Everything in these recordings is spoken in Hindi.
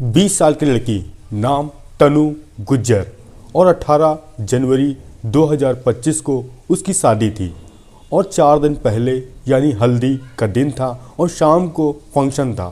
20 साल की लड़की, नाम तनु गुज्जर, और 18 जनवरी 2025 को उसकी शादी थी और 4 दिन पहले यानी हल्दी का दिन था और शाम को फंक्शन था।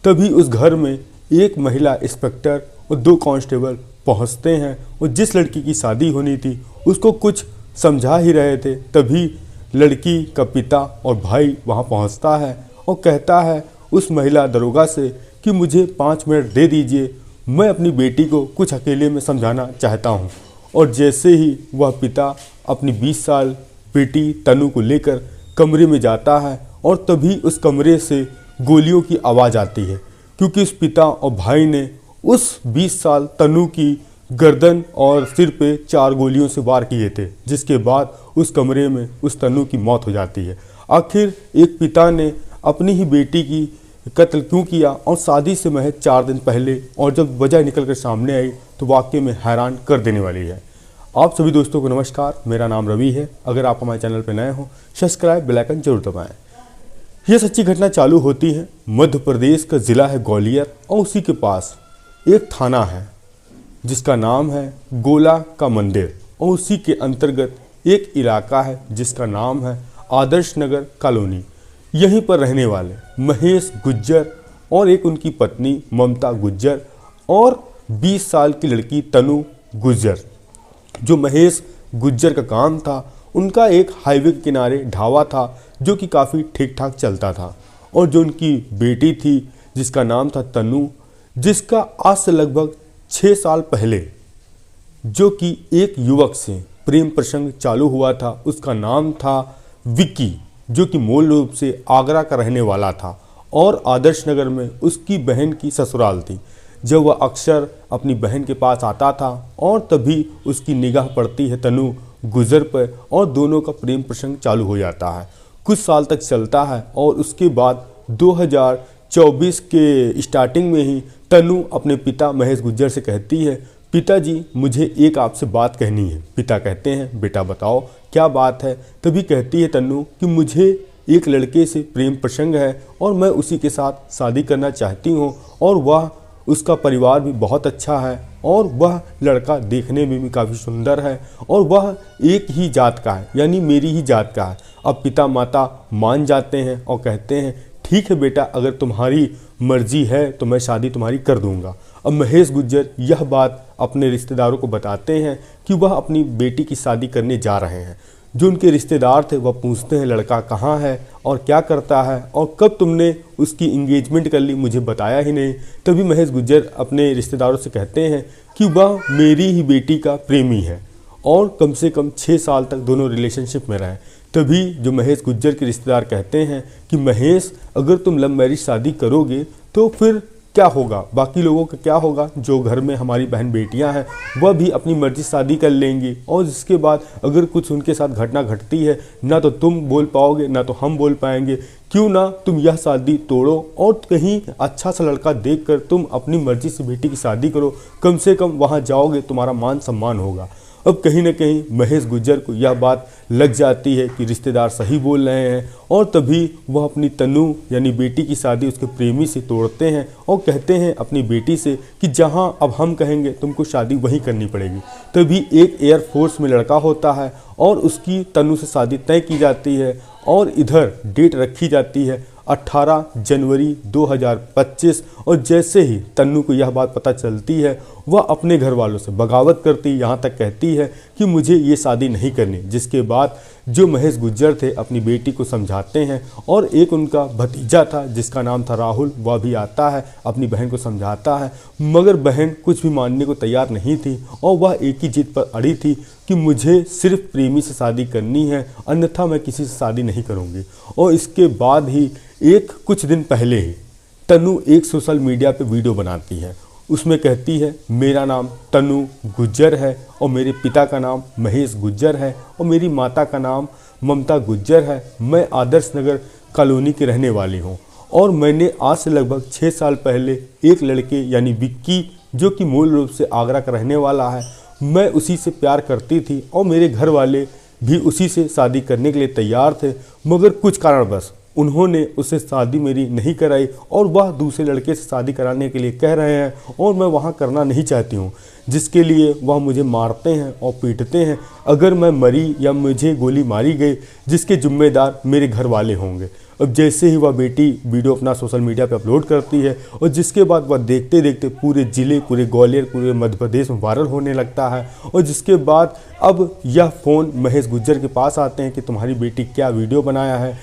तभी उस घर में एक महिला इंस्पेक्टर और 2 कांस्टेबल पहुंचते हैं और जिस लड़की की शादी होनी थी उसको कुछ समझा ही रहे थे। तभी लड़की का पिता और भाई वहां पहुंचता है और कहता है उस महिला दरोगा से कि मुझे 5 मिनट दे दीजिए, मैं अपनी बेटी को कुछ अकेले में समझाना चाहता हूं। और जैसे ही वह पिता अपनी 20 साल बेटी तनु को लेकर कमरे में जाता है और तभी उस कमरे से गोलियों की आवाज़ आती है, क्योंकि उस पिता और भाई ने उस 20 साल तनु की गर्दन और सिर पे 4 गोलियों से वार किए थे, जिसके बाद उस कमरे में उस तनु की मौत हो जाती है। आखिर एक पिता ने अपनी ही बेटी की कत्ल क्यों किया और शादी से महज 4 दिन पहले, और जब वजह निकल कर सामने आई तो वाकई में हैरान कर देने वाली है। आप सभी दोस्तों को नमस्कार, मेरा नाम रवि है। अगर आप हमारे चैनल पर नए हो, सब्सक्राइब बेल आइकन जरूर दबाएं। यह सच्ची घटना चालू होती है मध्य प्रदेश का ज़िला है ग्वालियर और उसी के पास एक थाना है जिसका नाम है गोला का मंदिर, और उसी के अंतर्गत एक इलाका है जिसका नाम है आदर्श नगर कॉलोनी। यहीं पर रहने वाले महेश गुज्जर और एक उनकी पत्नी ममता गुज्जर और 20 साल की लड़की तनु गुज्जर। जो महेश गुज्जर का काम था, उनका एक हाईवे के किनारे ढाबा था जो कि काफ़ी ठीक ठाक चलता था। और जो उनकी बेटी थी जिसका नाम था तनु, जिसका आज से लगभग 6 साल पहले जो कि एक युवक से प्रेम प्रसंग चालू हुआ था, उसका नाम था विक्की, जो कि मूल रूप से आगरा का रहने वाला था और आदर्श नगर में उसकी बहन की ससुराल थी। जब वह अक्सर अपनी बहन के पास आता था और तभी उसकी निगाह पड़ती है तनु गुज्जर पर और दोनों का प्रेम प्रसंग चालू हो जाता है। कुछ साल तक चलता है और उसके बाद 2024 के स्टार्टिंग में ही तनु अपने पिता महेश गुज्जर से कहती है, पिताजी मुझे एक आपसे बात कहनी है। पिता कहते हैं, बेटा बताओ क्या बात है। तभी कहती है तनु कि मुझे एक लड़के से प्रेम प्रसंग है और मैं उसी के साथ शादी करना चाहती हूँ, और वह उसका परिवार भी बहुत अच्छा है और वह लड़का देखने में भी काफ़ी सुंदर है और वह एक ही जात का है, यानी मेरी ही जात का है। अब पिता माता मान जाते हैं और कहते हैं ठीक है बेटा, अगर तुम्हारी मर्जी है तो मैं शादी तुम्हारी कर दूंगा। अब महेश गुज्जर यह बात अपने रिश्तेदारों को बताते हैं कि वह अपनी बेटी की शादी करने जा रहे हैं। जो उनके रिश्तेदार थे वह पूछते हैं लड़का कहाँ है और क्या करता है और कब तुमने उसकी इंगेजमेंट कर ली, मुझे बताया ही नहीं। तभी महेश गुज्जर अपने रिश्तेदारों से कहते हैं कि वह मेरी ही बेटी का प्रेमी है और कम से कम 6 साल तक दोनों रिलेशनशिप में रहे। तभी जो महेश गुज्जर के रिश्तेदार कहते हैं कि महेश, अगर तुम लव मैरिज शादी करोगे तो फिर क्या होगा, बाकी लोगों का क्या होगा, जो घर में हमारी बहन बेटियां हैं वह भी अपनी मर्जी शादी कर लेंगी, और इसके बाद अगर कुछ उनके साथ घटना घटती है ना तो तुम बोल पाओगे ना तो हम बोल पाएंगे। क्यों ना तुम यह शादी तोड़ो और कहीं अच्छा सा लड़का देखकर तुम अपनी मर्जी से बेटी की शादी करो, कम से कम वहाँ जाओगे तुम्हारा मान सम्मान होगा। अब कहीं ना कहीं महेश गुज्जर को यह बात लग जाती है कि रिश्तेदार सही बोल रहे हैं, और तभी वह अपनी तनु यानी बेटी की शादी उसके प्रेमी से तोड़ते हैं और कहते हैं अपनी बेटी से कि जहां अब हम कहेंगे तुमको शादी वहीं करनी पड़ेगी। तभी एक एयरफोर्स में लड़का होता है और उसकी तनु से शादी तय की जाती है और इधर डेट रखी जाती है 18 जनवरी 2025। और जैसे ही तन्नू को यह बात पता चलती है वह अपने घर वालों से बगावत करती, यहाँ तक कहती है कि मुझे ये शादी नहीं करनी। जिसके बाद जो महेश गुज्जर थे अपनी बेटी को समझाते हैं और एक उनका भतीजा था जिसका नाम था राहुल, वह भी आता है अपनी बहन को समझाता है, मगर बहन कुछ भी मानने को तैयार नहीं थी और वह एक ही जिद पर अड़ी थी कि मुझे सिर्फ प्रेमी से शादी करनी है, अन्यथा मैं किसी से शादी नहीं करूँगी। और इसके बाद ही कुछ दिन पहले ही तनु एक सोशल मीडिया पे वीडियो बनाती है, उसमें कहती है मेरा नाम तनु गुज्जर है और मेरे पिता का नाम महेश गुज्जर है और मेरी माता का नाम ममता गुज्जर है। मैं आदर्श नगर कॉलोनी के रहने वाली हूँ और मैंने आज से लगभग 6 साल पहले एक लड़के यानी विक्की, जो कि मूल रूप से आगरा का रहने वाला है, मैं उसी से प्यार करती थी और मेरे घर वाले भी उसी से शादी करने के लिए तैयार थे, मगर कुछ कारणवश उन्होंने उससे शादी मेरी नहीं कराई और वह दूसरे लड़के से शादी कराने के लिए कह रहे हैं और मैं वहाँ करना नहीं चाहती हूँ, जिसके लिए वह मुझे मारते हैं और पीटते हैं। अगर मैं मरी या मुझे गोली मारी गई, जिसके जिम्मेदार मेरे घर वाले होंगे। अब जैसे ही वह बेटी वीडियो अपना सोशल मीडिया पर अपलोड करती है और जिसके बाद वह देखते देखते पूरे ज़िले, पूरे ग्वालियर, पूरे मध्य प्रदेश में वायरल होने लगता है। और जिसके बाद अब यह फ़ोन महेश गुज्जर के पास आते हैं कि तुम्हारी बेटी क्या वीडियो बनाया है,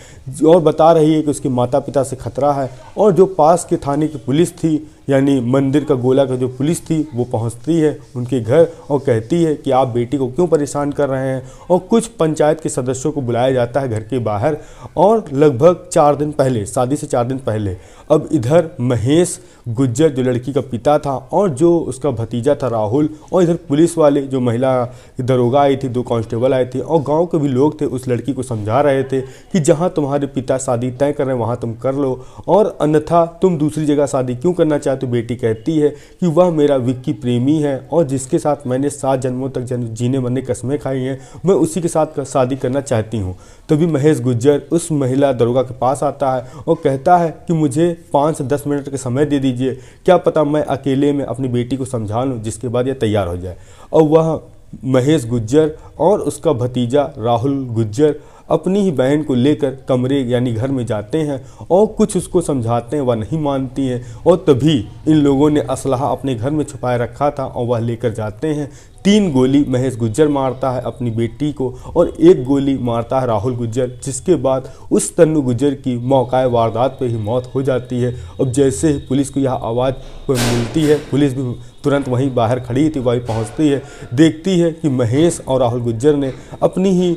और बता रही है कि उसके माता पिता से खतरा है। और जो पास के थाने की पुलिस थी, यानी मंदिर का गोला का जो पुलिस थी, वो पहुंचती है उनके घर और कहती है कि आप बेटी को क्यों परेशान कर रहे हैं। और कुछ पंचायत के सदस्यों को बुलाया जाता है घर के बाहर, और लगभग 4 दिन पहले, शादी से 4 दिन पहले, अब इधर महेश गुज्जर जो लड़की का पिता था और जो उसका भतीजा था राहुल, और इधर पुलिस वाले जो महिला दरोगा आई थी, 2 कांस्टेबल आए थे और गांव के भी लोग थे, उस लड़की को समझा रहे थे कि जहां तुम्हारे पिता शादी तय कर रहे हैं वहां तुम कर लो, और अन्यथा तुम दूसरी जगह शादी क्यों करना चाहते हो। बेटी कहती है कि वह मेरा विक्की प्रेमी है और जिसके साथ मैंने 7 जन्मों तक जीने मरने कसमें खाई हैं, मैं उसी के साथ शादी करना चाहती हूँ। तभी महेश गुज्जर उस महिला दरोगा के पास आता है और कहता है कि मुझे 5 से 10 मिनट का समय दे दीजिए, क्या पता मैं अकेले में अपनी बेटी को समझा लूँ, जिसके बाद यह तैयार हो जाए। और वह महेश गुज्जर और उसका भतीजा राहुल गुज्जर अपनी ही बहन को लेकर कमरे यानी घर में जाते हैं और कुछ उसको समझाते हैं, वह नहीं मानती है। और तभी इन लोगों ने असलहा अपने घर में छुपाए रखा था और वह लेकर जाते हैं। 3 गोली महेश गुज्जर मारता है अपनी बेटी को और 1 गोली मारता है राहुल गुज्जर, जिसके बाद उस तन्नू गुज्जर की मौका वारदात पे ही मौत हो जाती है। अब जैसे ही पुलिस को यह आवाज़ मिलती है, पुलिस भी तुरंत वहीं बाहर खड़ी थी, वहीं पहुंचती है, देखती है कि महेश और राहुल गुज्जर ने अपनी ही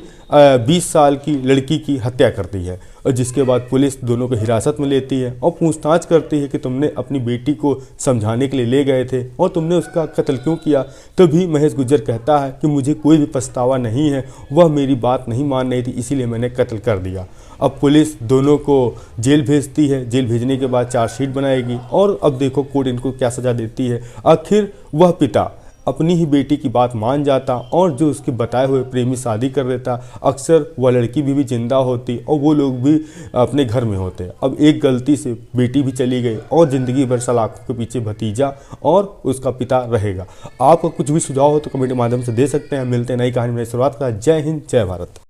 20 साल की लड़की की हत्या कर दी है। और जिसके बाद पुलिस दोनों को हिरासत में लेती है और पूछताछ करती है कि तुमने अपनी बेटी को समझाने के लिए ले गए थे और तुमने उसका कत्ल क्यों किया। तभी महेश गुज्जर कहता है कि मुझे कोई भी पछतावा नहीं है, वह मेरी बात नहीं मान रही थी, इसीलिए मैंने कत्ल कर दिया। अब पुलिस दोनों को जेल भेजती है, जेल भेजने के बाद चार्जशीट बनाएगी और अब देखो कोर्ट इनको क्या सज़ा देती है। आखिर वह पिता अपनी ही बेटी की बात मान जाता और जो उसके बताए हुए प्रेमी शादी कर देता, अक्सर वह लड़की भी जिंदा होती और वो लोग भी अपने घर में होते। अब एक गलती से बेटी भी चली गई और ज़िंदगी भर सलाखों के पीछे भतीजा और उसका पिता रहेगा। आपका कुछ भी सुझाव हो तो कमेंट के माध्यम से दे सकते हैं। मिलते हैं नई कहानी में, शुरुआत का। जय हिंद, जय भारत।